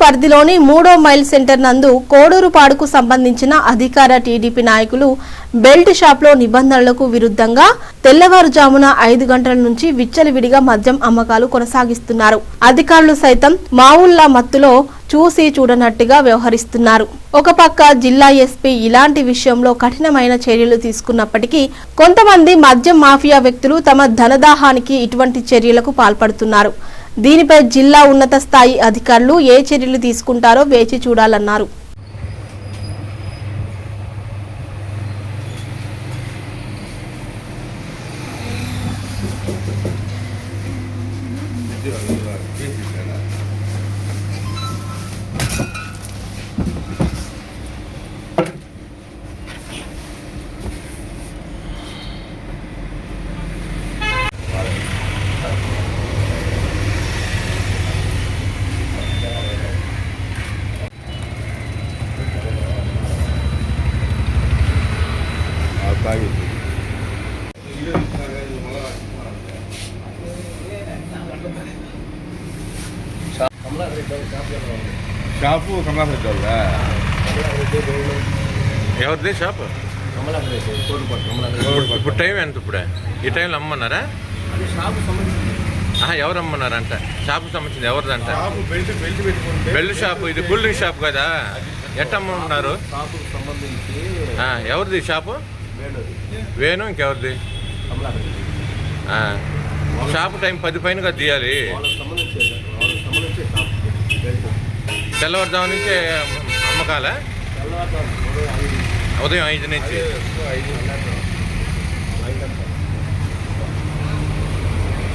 పరిధిలోని 3వ mile centre నందు కోడూరుపాడుకు సంబంధించిన అధికార టీడీపీ నాయకులు బెల్ట్ షాప్లో నిబంధనలకు విరుద్ధంగా తెల్లవారుజామున 5 గంటల నుంచి విచ్చలవిడిగా మద్యం అమ్మకాలు కొనసాగిస్తున్నారు. అధికారులు సైతం మావుల్లా మత్తులో చూసి చూడనట్టుగా వ్యవహరిస్తున్నారు. ఒక పక్క జిల్లా ఎస్పీ ఇలాంటి విషయంలో కఠినమైన చర్యలు తీసుకున్నప్పటికీ కొంతమంది మద్యం మాఫియా వ్యక్తులు తమ ధనదాహానికి ఇటువంటి చర్యలకు పాల్పడుతున్నారు. దీనిపై జిల్లా ఉన్నత స్థాయి అధికారులు ఏ చర్యలు తీసుకుంటారో వేచి చూడాలన్నారు. షాపు కమలారెడ్డి వాళ్ళ ఎవరిది షాపు? ఇప్పుడు టైం ఎంత? ఇప్పుడు ఈ టైంలో అమ్మన్నారా? ఎవరు అమ్మన్నారంట? షాపు సంబంధించింది ఎవరిదంట? Belt shop. ఇది కూల్ డ్రింక్ షాప్ కదా, ఎట్టమ్మన్నారు? ఎవరిది షాపు? వేణు. ఇంకెవరిది షాపు? టైం 10 పైనగా తీయాలి. తెల్లవారుజాము నుంచి అమ్మకాలా? ఉదయం 5 నుంచి